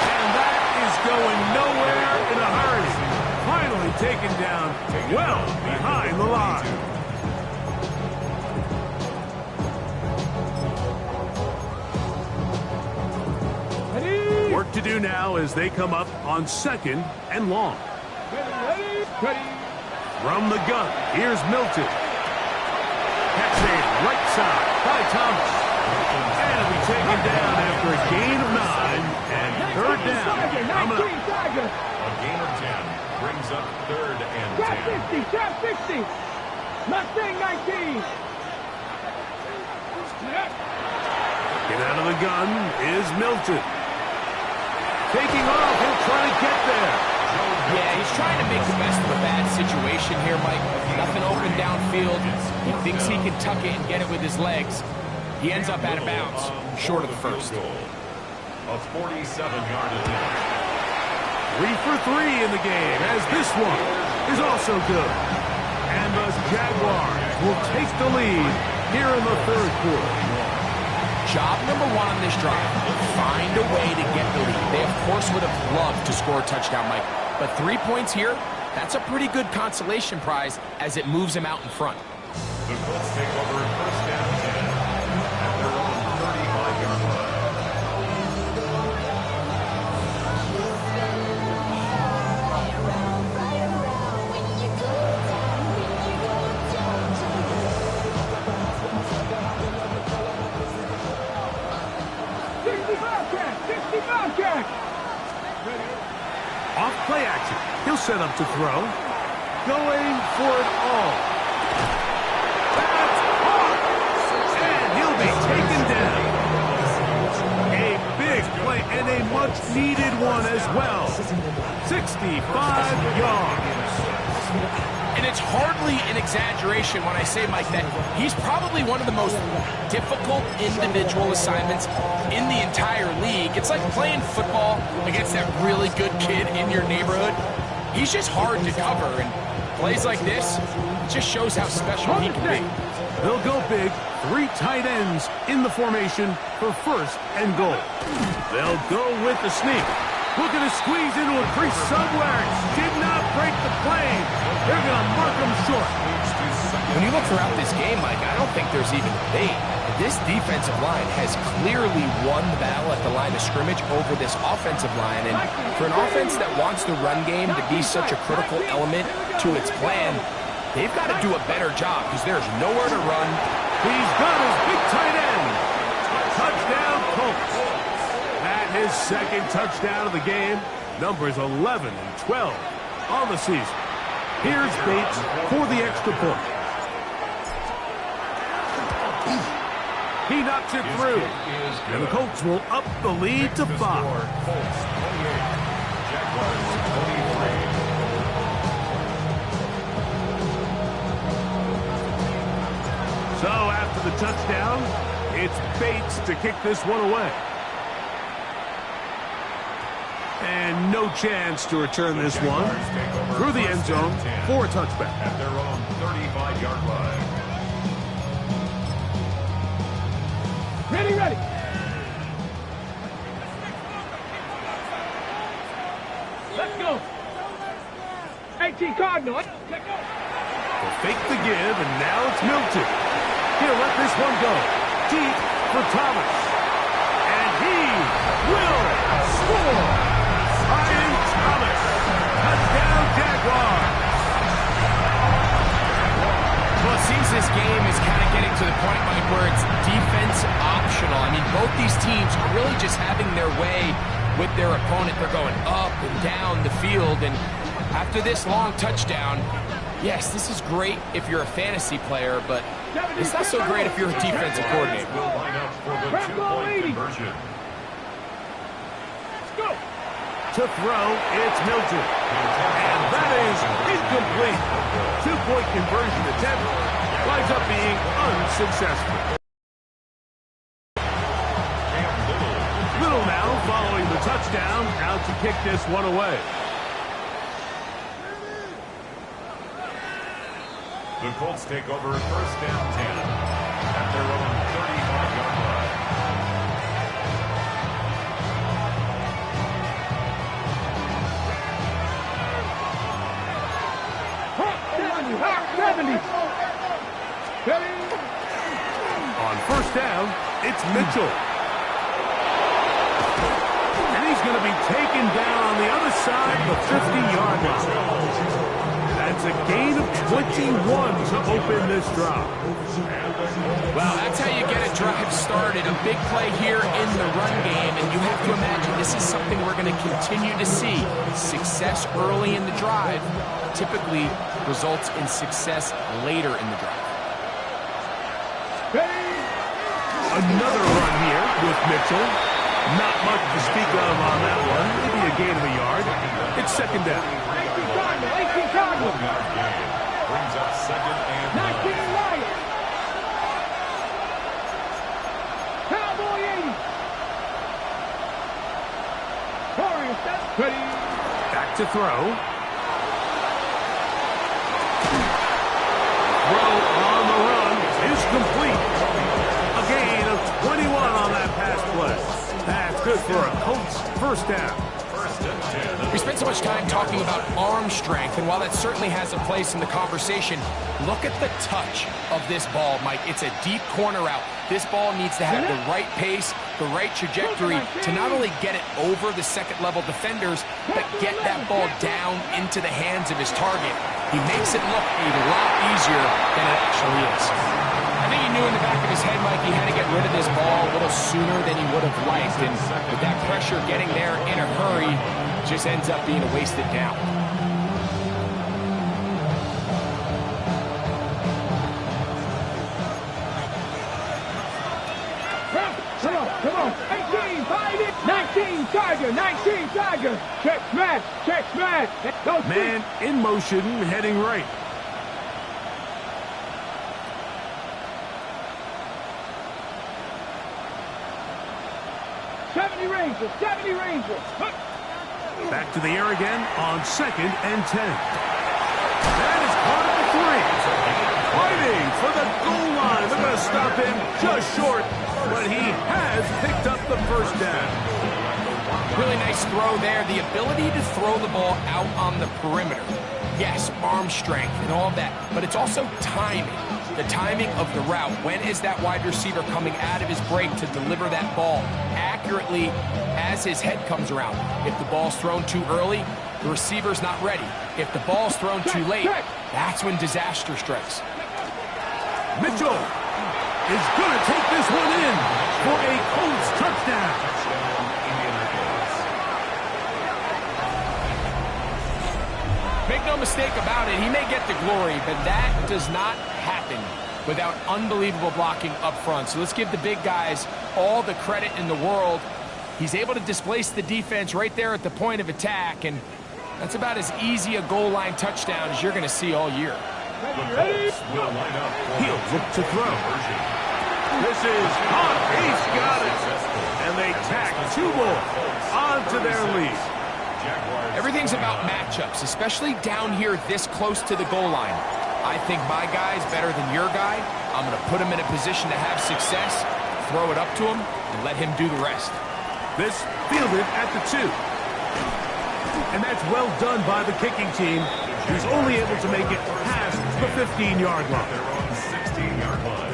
Speaker 1: And that is going nowhere in a hurry. Finally taken down well behind the line. Work to do now as they come up on 2nd and long. From the gun, here's Milton. Catch made right side by Thomas. And it'll be taken down after a gain of 9 and third down. Coming up.
Speaker 3: A gain of 10 brings up 3rd and 10.
Speaker 2: Trap 60. Mustang 19.
Speaker 1: Get out of the gun is Milton. Taking off, he'll try to get there.
Speaker 4: Yeah, he's trying to make the best of a bad situation here, Mike. Nothing open downfield. He thinks he can tuck it and get it with his legs. He ends up out of bounds, short of the first.
Speaker 3: A 47-yard attempt.
Speaker 1: 3 for 3 in the game, as this one is also good. And the Jaguars will take the lead here in the third quarter.
Speaker 4: Job number 1 on this drive, find a way to get the lead. They, of course, would have loved to score a touchdown, Mike. But 3 points here, that's a pretty good consolation prize as it moves them out in front.
Speaker 3: The Colts take over 1st and 10 at their own 35-yard line.
Speaker 1: Off play action. He'll set up to throw. Going for it all. That's caught. And he'll be taken down. A big play and a much-needed one as well. 65 yards.
Speaker 4: And it's hardly an exaggeration when I say, Mike, that he's probably one of the most difficult individual assignments in the entire league. It's like playing football against that really good kid in your neighborhood. He's just hard to cover, and plays like this, it just shows how special he can be.
Speaker 1: They'll go big. 3 tight ends in the formation for 1st and goal. They'll go with the sneak. Looking to squeeze into a crease somewhere. Did not break the plane. They're going to mark him short.
Speaker 4: When you look throughout this game, Mike, I don't think there's even debate. This defensive line has clearly won the battle at the line of scrimmage over this offensive line. And for an offense that wants the run game to be such a critical element to its plan, they've got to do a better job because there's nowhere to run.
Speaker 1: He's got his big tight end. Touchdown, Colts. At his 2nd touchdown of the game, numbers 11 and 12 on the season. Here's Bates for the extra point. He knocks it through, and the Colts will up the lead to 5.
Speaker 3: Colts 28, Jaguars 23.
Speaker 1: So after the touchdown, it's Bates to kick this one away. And no chance to return this one through the end zone for a touchback.
Speaker 3: At their own 35-yard line.
Speaker 2: Ready. 18 Cardinal.
Speaker 1: They'll fake the give, and now it's Milton. He'll let this one go. Deep for Thomas. And he will score. Ryan Thomas. Touchdown, Jaguars.
Speaker 4: Well, it seems this game is kind of getting to the point, Mike, where it's defense optional. I mean, both these teams are really just having their way with their opponent. They're going up and down the field, and after this long touchdown, yes, this is great if you're a fantasy player, but it's not so great if you're a defensive coordinator.
Speaker 3: Will line up for the 2-point conversion.
Speaker 2: Let's go.
Speaker 1: To throw, it's Milton. And that is incomplete. Two-point conversion attempt winds up being unsuccessful. Little now following the touchdown, out to kick this one away.
Speaker 3: The Colts take over first down 10 at their own 35-yard line.
Speaker 1: On first down, it's Mitchell. And he's going to be taken down on the other side of the 50-yard line. That's a gain of 21 to open this drive.
Speaker 4: Well, that's how you get a drive started. A big play here in the run game, and you have to imagine this is something we're going to continue to see. Success early in the drive typically results in success later in the drive.
Speaker 1: Another run here with Mitchell. Not much to speak of on that one. Maybe a gain of a yard. It's second down.
Speaker 2: 18 Cardinals.
Speaker 3: Brings up second and
Speaker 2: 19 Lions. Cowboy 80. Warriors, that's ready.
Speaker 1: Back to throw. Throw on the run is complete. A gain of 21 on that pass play. That's good for a Colts first down.
Speaker 4: We spent so much time talking about arm strength, and while that certainly has a place in the conversation, look at the touch of this ball, Mike. It's a deep corner route. This ball needs to have the right pace, the right trajectory to not only get it over the second-level defenders, but get that ball down into the hands of his target. He makes it look a lot easier than it actually is. I think he knew in the back of his head, Mike, he had to get rid of this ball a little sooner than he would have liked, and with that pressure getting there in a hurry, just ends up being a wasted down.
Speaker 2: Come on. 18, find it. 19, Tiger. Check smash.
Speaker 1: Man in motion, heading right.
Speaker 2: Seventy Rangers.
Speaker 1: Back to the air again on second and 10. That is caught at the 3. Fighting for the goal line. They're going to stop him just short, but he has picked up the first down.
Speaker 4: Really nice throw there. The ability to throw the ball out on the perimeter. Yes, arm strength and all of that, but it's also timing. The timing of the route. When is that wide receiver coming out of his break to deliver that ball accurately as his head comes around? If the ball's thrown too early, the receiver's not ready. If the ball's thrown too late, that's when disaster strikes.
Speaker 1: Mitchell is going to take this one in for a Colts touchdown.
Speaker 4: Make no mistake about it, he may get the glory, but that does not happen without unbelievable blocking up front. So let's give the big guys all the credit in the world. He's able to displace the defense right there at the point of attack, and that's about as easy a goal line touchdown as you're going to see all year.
Speaker 1: He'll look to throw. This is on. He's got it. And they tack 2 more onto their lead.
Speaker 4: Everything's about matchups, especially down here this close to the goal line. I think my guy's better than your guy. I'm going to put him in a position to have success, throw it up to him, and let him do the rest.
Speaker 1: This fielded at the 2. And that's well done by the kicking team, who's only able to make it past the 15-yard line.
Speaker 3: They're on the 16-yard line.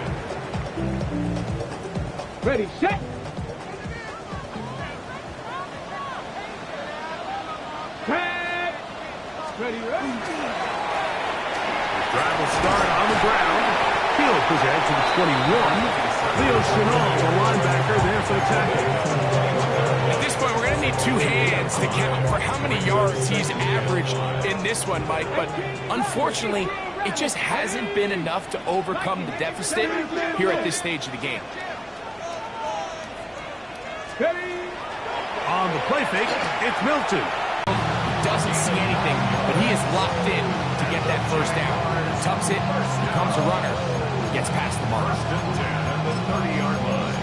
Speaker 2: Ready, set. Ready.
Speaker 1: Drive will start on the ground. He'll present to the 21. Leo Chenal, the linebacker, there for the tackle.
Speaker 4: At this point, we're going to need 2 hands to count for how many yards he's averaged in this one, Mike. But unfortunately, it just hasn't been enough to overcome the deficit here at this stage of the game.
Speaker 1: On On the play fake, it's Milton.
Speaker 4: Doesn't see anything, but he is locked in to get that first down. Tucks it, becomes a runner, gets past the mark.
Speaker 3: First and 10 at the 30-yard line.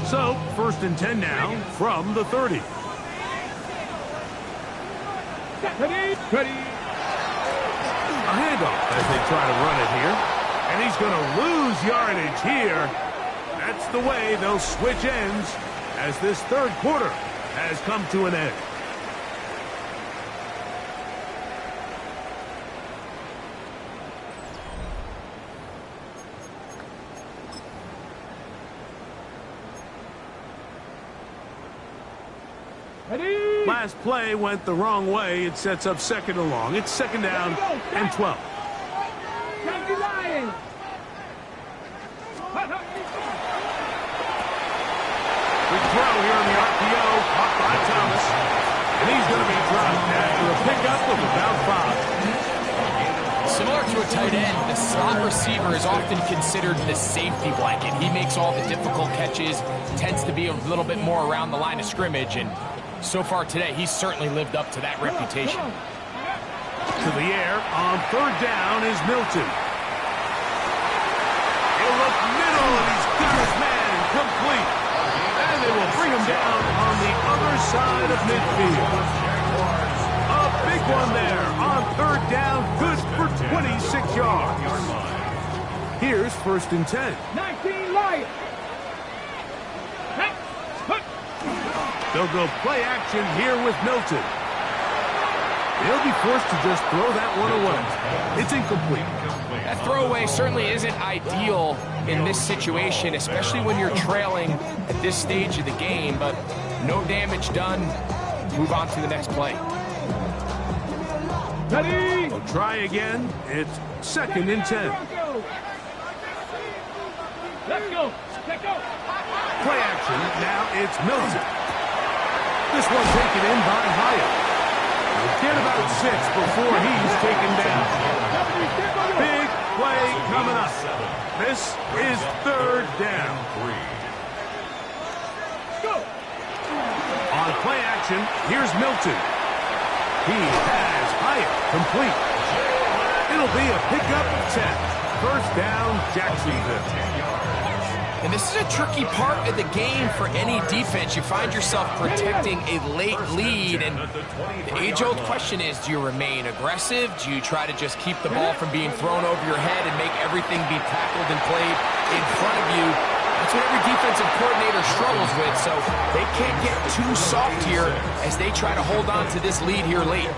Speaker 1: So, first and 10 now from the 30.
Speaker 2: Ready.
Speaker 1: A handoff as they try to run it here. And he's going to lose yardage here. That's the way they'll switch ends as this third quarter has come to an end.
Speaker 2: Ready.
Speaker 1: Last play went the wrong way. It sets up second and long. It's second down and 12.
Speaker 2: County Lions.
Speaker 1: Good throw here on the RPO, caught by Thomas. And he's going to be dropped after a pickup of about 5.
Speaker 4: Similar to a tight end, the slot receiver is often considered the safety blanket. He makes all the difficult catches, tends to be a little bit more around the line of scrimmage, and so far today, he's certainly lived up to that reputation.
Speaker 1: To the air on third down is Milton. He'll look middle, and he's got his man complete. And they will bring him down on the other side of midfield. A big one there on third down, good for 26 yards. Here's first and 10.
Speaker 2: 19 Lions.
Speaker 1: They'll go play action here with Milton. He'll be forced to just throw that one away. It's incomplete.
Speaker 4: That throwaway certainly isn't ideal in this situation, especially when you're trailing at this stage of the game, but no damage done. Move on to the next play.
Speaker 2: Ready.
Speaker 1: They'll try again. It's second and 10.
Speaker 2: Let's go. Let's go.
Speaker 1: Play action. Now it's Milton. This one taken in by Hyatt. He'll get about 6 before he's taken down. Big play coming up. This is third down. On play action, here's Milton. He has Hyatt complete. It'll be a pickup of 10. First down, Jacksonville.
Speaker 4: And this is a tricky part of the game for any defense. You find yourself protecting a late lead, and the age-old question is, do you remain aggressive? Do you try to just keep the ball from being thrown over your head and make everything be tackled and played in front of you? That's what every defensive coordinator struggles with, so they can't get too soft here as they try to hold on to this lead here late.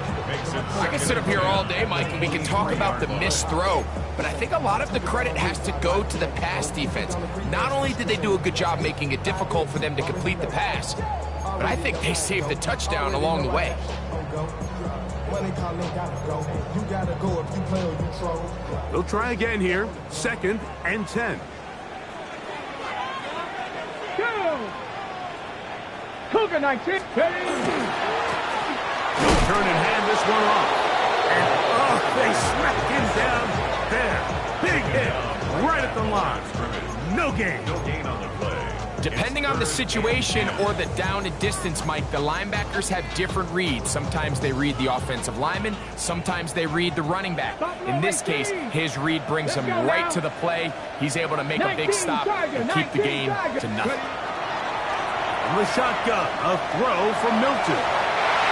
Speaker 4: I can sit up here all day, Mike, and we can talk about the missed throw, but I think a lot of the credit has to go to the pass defense. Not only did they do a good job making it difficult for them to complete the pass, but I think they saved the touchdown along the way.
Speaker 1: They'll try again here. Second and 10.
Speaker 2: Go. Cougar 19.
Speaker 1: He'll turn and hand this one off. And, they smack him down there. Big hit right at the line. No gain.
Speaker 3: No gain on the play.
Speaker 4: Depending on the situation or the down and distance, Mike, the linebackers have different reads. Sometimes they read the offensive lineman. Sometimes they read the running back. In this case, his read brings him right to the play. He's able to make a big stop and keep the game to nothing.
Speaker 1: From the shotgun, a throw from Milton.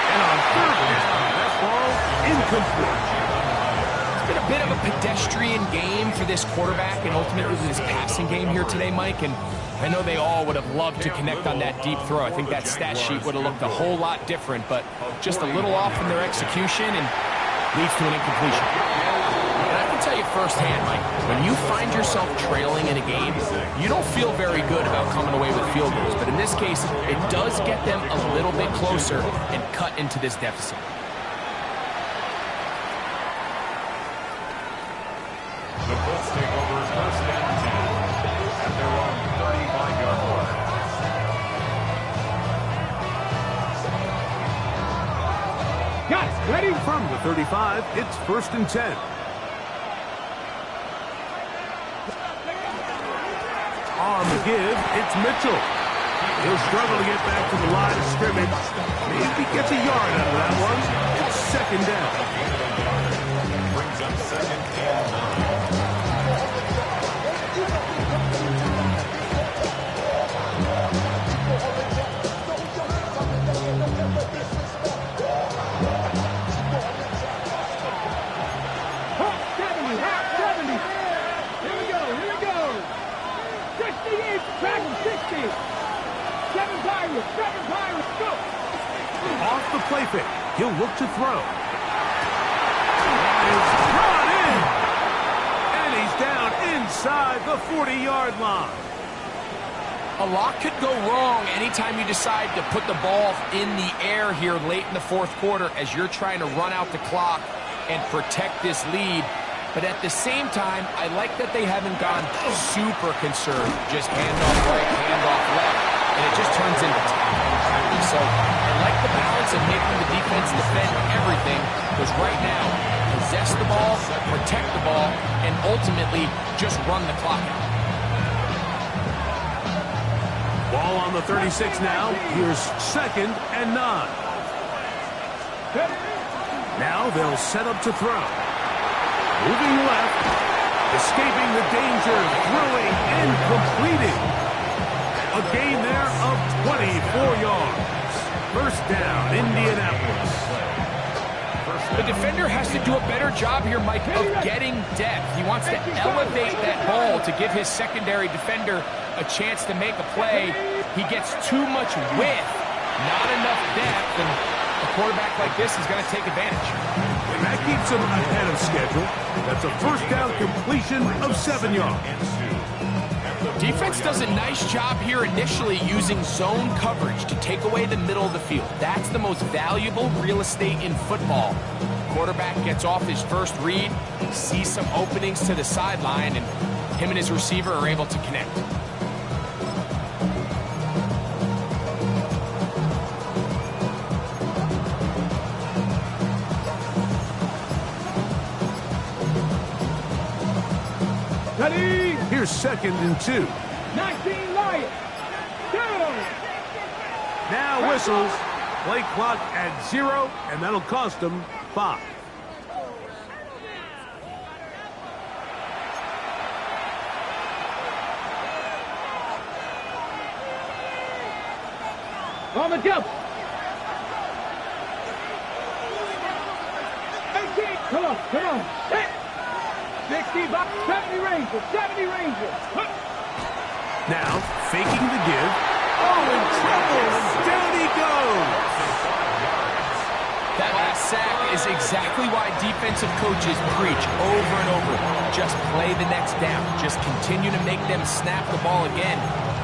Speaker 1: And on third down, that ball incomplete.
Speaker 4: It's been a bit of a pedestrian game for this quarterback and ultimately this passing game here today, Mike. And I know they all would have loved to connect on that deep throw. I think that stat sheet would have looked a whole lot different, but just a little off in their execution and leads to an incompletion. And I can tell you firsthand, Mike, when you find yourself trailing in a game, you don't feel very good about coming away with field goals. But in this case, it does get them a little bit closer and cut into this deficit.
Speaker 3: The Colts take over first and 10 at their own 35-yard line.
Speaker 2: Got it. Ready.
Speaker 1: From the 35, it's first and 10. On the give, it's Mitchell. He'll struggle to get back to the line of scrimmage. Maybe gets a yard out of that one. It's second down.
Speaker 3: Brings up second and 9.
Speaker 2: Hot 70, hot 70. Here we go. 68, track him, 60. 7 Pirates, go.
Speaker 1: Off the play fake. He'll look to throw. And it's brought in. And he's down inside the 40-yard line.
Speaker 4: A lot could go wrong anytime you decide to put the ball in the air here late in the fourth quarter as you're trying to run out the clock and protect this lead. But at the same time, I like that they haven't gone super conserved. Just handoff right, handoff left, and it just turns into tackling. So I like the balance of making the defense defend everything, because right now, possess the ball, protect the ball, and ultimately just run the clock out.
Speaker 1: Ball on the 36 now. Here's second and 9. Now they'll set up to throw. Moving left. Escaping the danger. Throwing and completing. A gain there of 24 yards. First down, Indianapolis.
Speaker 4: The defender has to do a better job here, Mike, of getting depth. He wants to elevate that ball to give his secondary defender a chance to make a play. He gets too much width, not enough depth, and a quarterback like this is going to take advantage.
Speaker 1: And that keeps him ahead of schedule. That's a first down completion of 7 yards.
Speaker 4: Defense does a nice job here initially using zone coverage to take away the middle of the field. That's the most valuable real estate in football. Quarterback gets off his first read, sees some openings to the sideline, and him and his receiver are able to connect.
Speaker 1: Here's second and 2.
Speaker 2: 19 Lions. Down.
Speaker 1: Now whistles. Play clock at 0, and that'll cost them 5.
Speaker 2: On the jump. 18. Come on. Hit. 60 by 70 Rangers.
Speaker 1: Now, faking the give. Oh, in trouble. Down he goes.
Speaker 4: That last sack is exactly why defensive coaches preach over and over. Just play the next down. Just continue to make them snap the ball again.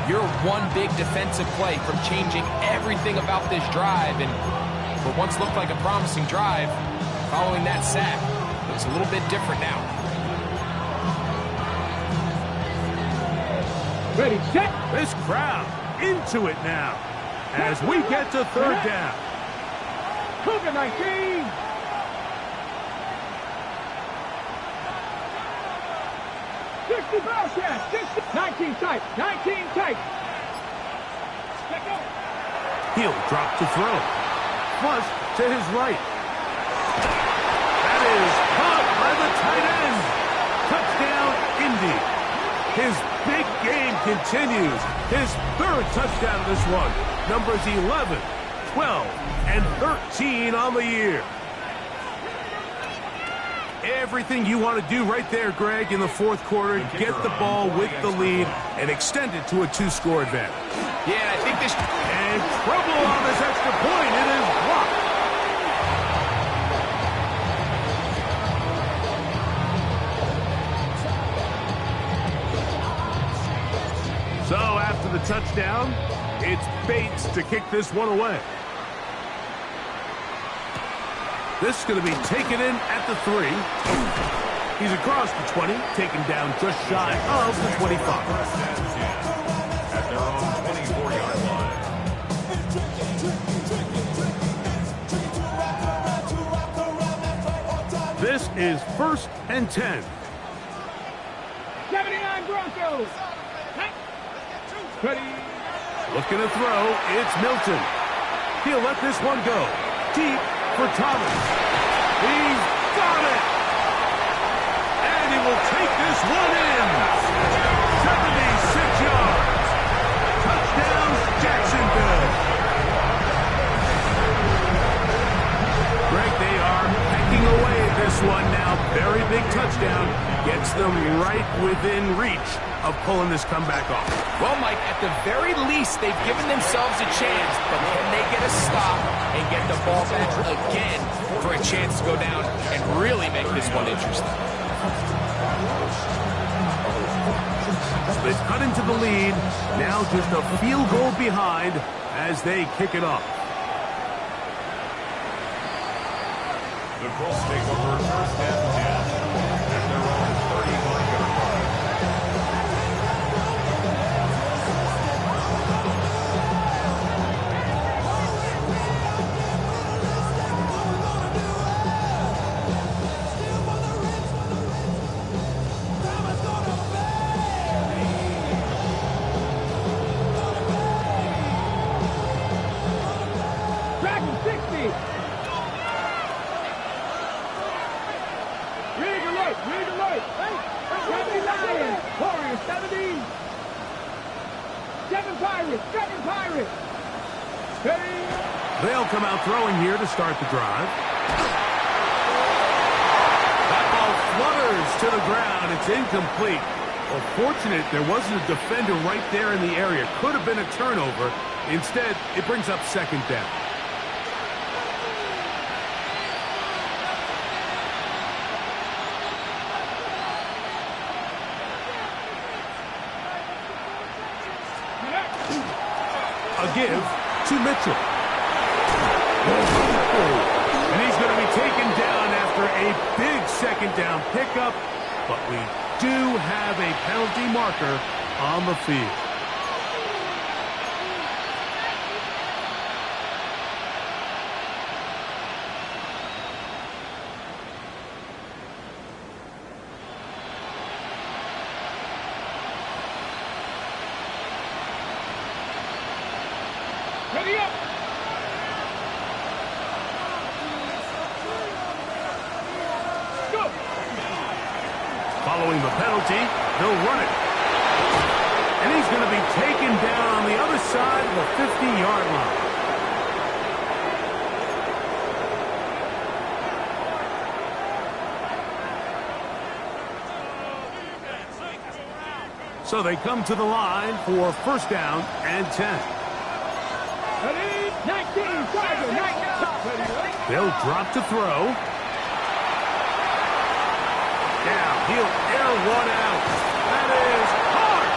Speaker 4: You're one big defensive play from changing everything about this drive. And for once looked like a promising drive, following that sack, looks a little bit different now.
Speaker 2: Ready, set.
Speaker 1: This crowd into it now as we get to third down.
Speaker 2: Cougar 19. Ballcast. 19 tight.
Speaker 1: He'll drop to throw. Flush to his right. That is caught by the tight end. Touchdown, Indy. His big game continues. His third touchdown of this one. Numbers 11, 12, and 13 on the year. Everything you want to do right there, Greg, in the fourth quarter. Get the ball with the lead and extend it to a 2-score advantage.
Speaker 4: Yeah, I think this...
Speaker 1: And trouble on this extra point. It is blocked. So after the touchdown, it's Bates to kick this one away. This is going to be taken in at the 3. He's across the 20, taken down just shy of the 25.
Speaker 3: At their own 24-yard line.
Speaker 1: This is first and 10.
Speaker 2: 79 Broncos. Ready.
Speaker 1: Looking to throw, it's Milton. He'll let this one go. Deep for Thomas. He's got it! And he will take this one in. 76 yards. Touchdown, Jacksonville. Greg, they are hacking away at this one now. Very big touchdown. Gets them right within reach of pulling this comeback off.
Speaker 4: Well, Mike, at the very least, they've given themselves a chance, but can they get a stop and get the ball back again for a chance to go down and really make this one interesting?
Speaker 1: They've cut into the lead. Now just a field goal behind as they kick it off.
Speaker 3: The Colts take over first and 10 at their own 31-yard line.
Speaker 2: Dragon 60. Rig alert, rig alert. 79. Warriors 70. 7 Pirates, 7 Pirates. Steady.
Speaker 1: They'll come out throwing here to start the drive. That ball flutters to the ground. It's incomplete. Well, fortunate there wasn't a defender right there in the area. Could have been a turnover. Instead, it brings up second down. A give to Mitchell. And he's going to be taken down after a big second down pickup. But we do have a penalty marker on the field.
Speaker 2: Ready up. Go.
Speaker 1: Following the penalty, he'll run it. And he's going to be taken down on the other side of the 50-yard line. So they come to the line for first down and 10.
Speaker 2: Ready? 19. Tiger. 19.
Speaker 1: They'll drop to throw. Now he'll air one out. That is hard.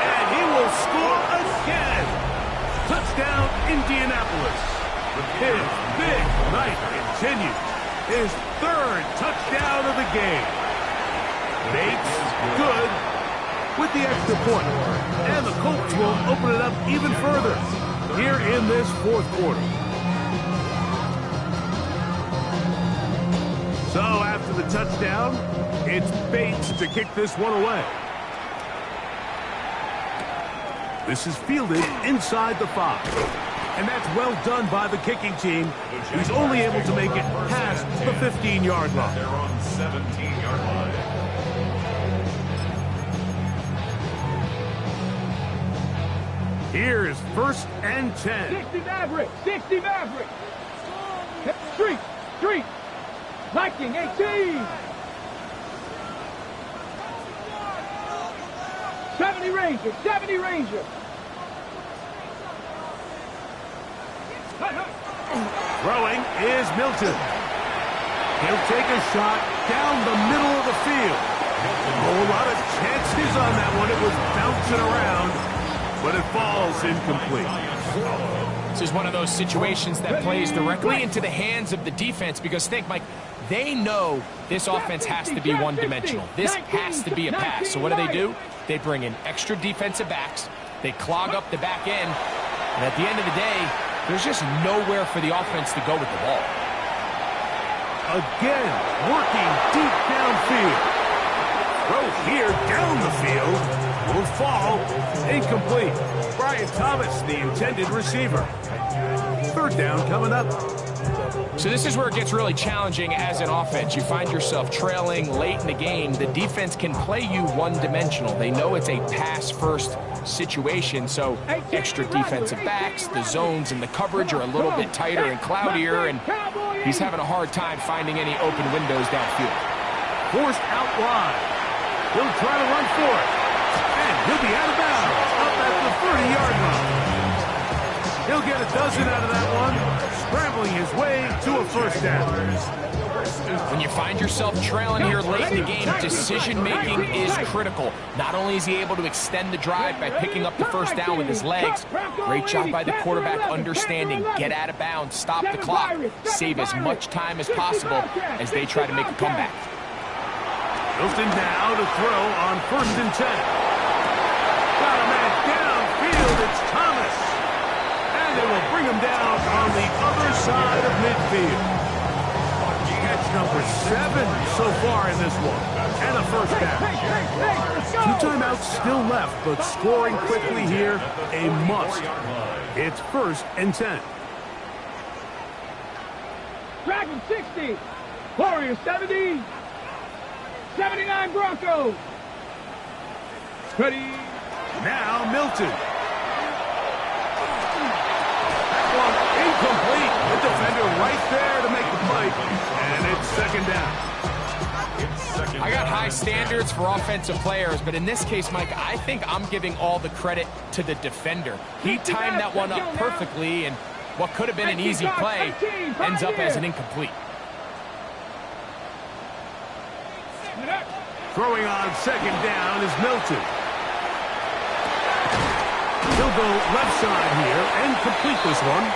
Speaker 1: And he will score again. Touchdown, Indianapolis. His big night continues. His third touchdown of the game. Makes good with the extra point. And the Colts will open it up even further here in this fourth quarter. So after the touchdown, it's Bates to kick this one away. This is fielded inside the 5. And that's well done by the kicking team. He's only able to make it past the 15-yard line.
Speaker 3: They're on 17-yard line.
Speaker 1: Here is first and 10.
Speaker 2: 60 Maverick. 60 Maverick. Street. Street. Viking 18. 70 Ranger. 70 Ranger.
Speaker 1: Throwing is Milton. He'll take a shot down the middle of the field. A whole lot of chances on that one. It was bouncing around, but it falls incomplete.
Speaker 4: This is one of those situations that plays directly into the hands of the defense because think, Mike, they know this offense has to be one-dimensional. This has to be a pass. So what do? They bring in extra defensive backs. They clog up the back end. And at the end of the day, there's just nowhere for the offense to go with the ball.
Speaker 1: Again, working deep downfield. Throw here down the field. will fall. Incomplete. Brian Thomas, the intended receiver. Third down coming up.
Speaker 4: So this is where it gets really challenging as an offense. You find yourself trailing late in the game. The defense can play you one-dimensional. They know it's a pass-first situation, so extra defensive backs, the zones and the coverage are a little bit tighter and cloudier, and he's having a hard time finding any open windows downfield.
Speaker 1: Forced out wide. He'll try to run for it. And he'll be out of bounds up at the 30-yard line. He'll get a dozen out of that one, scrambling his way to a first down.
Speaker 4: When you find yourself trailing here late in the game, decision-making is critical. Not only is he able to extend the drive by picking up the first down with his legs, great job by the quarterback understanding, get out of bounds, stop the clock, save as much time as possible as they try to make a comeback.
Speaker 1: Wilson now to throw on 1st and 10. Got a man downfield, it's Thomas. And they will bring him down on the other side of midfield. Catch number 7 so far in this one. And a first down. 2 timeouts still left, but scoring quickly here, a must. It's 1st and 10.
Speaker 2: Dragon 60. Warriors 70. 79 Broncos. Ready.
Speaker 1: Now Milton. That one incomplete. The defender right there to make the play. And it's 2nd down.
Speaker 4: I got high standards for offensive players, but in this case, Mike, I think I'm giving all the credit to the defender. He timed that one up perfectly, and what could have been an easy play ends up as an incomplete.
Speaker 1: Throwing on 2nd down is Milton. He'll go left side here and complete this one.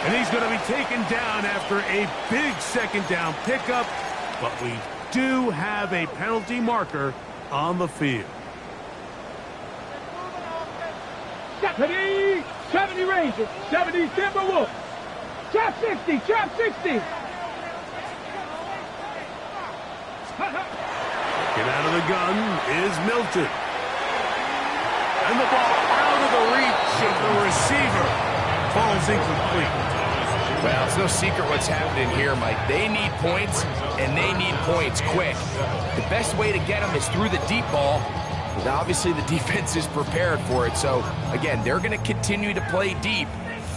Speaker 1: And he's going to be taken down after a big 2nd down pickup. But we do have a penalty marker on the field.
Speaker 2: 70 Rangers, 70 Timberwolves. Trap 60, trap 60.
Speaker 1: Get out of the gun is Milton. And the ball out of the reach of the receiver. Falls incomplete.
Speaker 4: Well, it's no secret what's happening here, Mike. They need points, and they need points quick. The best way to get them is through the deep ball. But obviously, the defense is prepared for it. So, again, they're going to continue to play deep,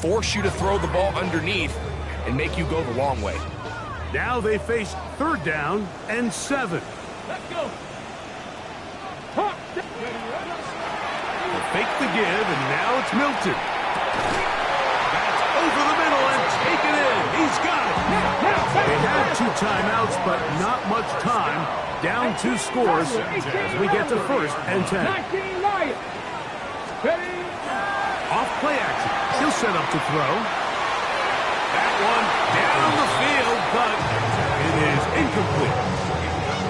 Speaker 4: force you to throw the ball underneath, and make you go the long way.
Speaker 1: Now they face 3rd down and 7.
Speaker 2: Let's go.
Speaker 1: Fake the give, and now it's Milton. That's over the middle and taken in. He's got it. They have 2 timeouts, but not much time. Down 2 scores as we get to 1st and 10.
Speaker 2: 19 Lions. Ready.
Speaker 1: Off play action. He'll set up to throw. That one down the field, but it is incomplete.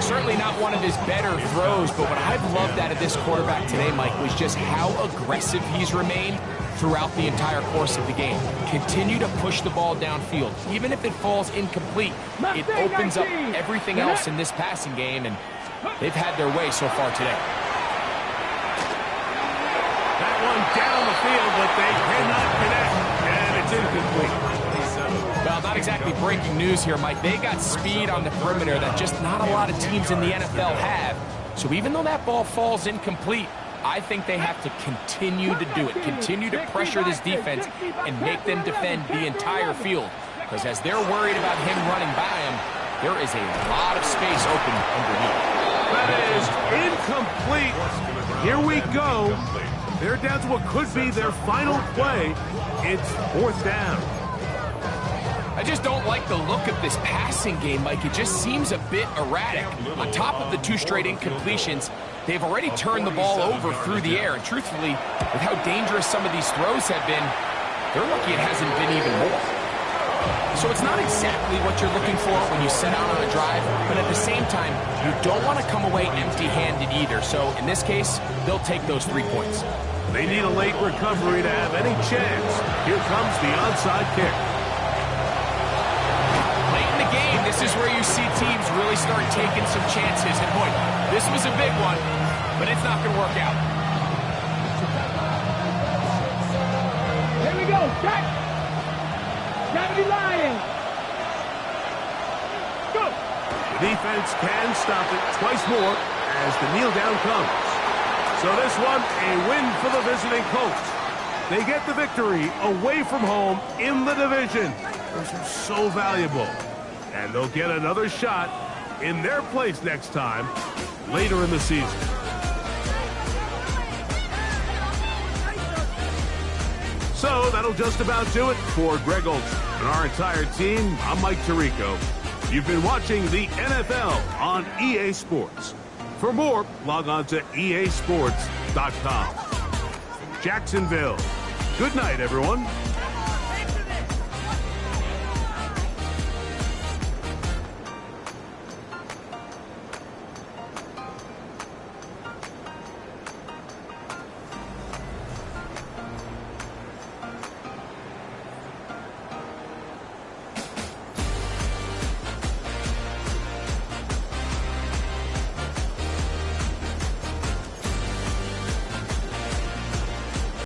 Speaker 4: Certainly not one of his better throws, but what I've loved out of this quarterback today, Mike, was just how aggressive he's remained throughout the entire course of the game. Continue to push the ball downfield. Even if it falls incomplete, it opens up everything else in this passing game, and they've had their way so far today.
Speaker 1: That one down the field, but they cannot connect, and it's incomplete.
Speaker 4: Well, not exactly breaking news here, Mike. They got speed on the perimeter that just not a lot of teams in the NFL have. So even though that ball falls incomplete, I think they have to continue to do it. Continue to pressure this defense and make them defend the entire field. Because as they're worried about him running by him, there is a lot of space open underneath.
Speaker 1: That is incomplete. Here we go. They're down to what could be their final play. It's 4th down.
Speaker 4: I just don't like the look of this passing game, Mike. It just seems a bit erratic. On top of the 2 straight incompletions, they've already turned the ball over through the air. And truthfully, with how dangerous some of these throws have been, they're lucky it hasn't been even more. So it's not exactly what you're looking for when you set out on a drive, but at the same time, you don't want to come away empty-handed either. So in this case, they'll take those 3 points.
Speaker 1: They need a late recovery to have any chance. Here comes the onside kick.
Speaker 4: This is where you see teams really start taking some chances. And boy, this was a big one, but it's not going to work out.
Speaker 2: Check. Gotta be lying. Go.
Speaker 1: The defense can stop it twice more as the kneel down comes. So this one, a win for the visiting Colts. They get the victory away from home in the division. Those are so valuable. And they'll get another shot in their place next time later in the season. So that'll just about do it for Greg Olson and our entire team. I'm Mike Tirico. You've been watching the NFL on EA Sports. For more, log on to easports.com. Jacksonville. Good night, everyone.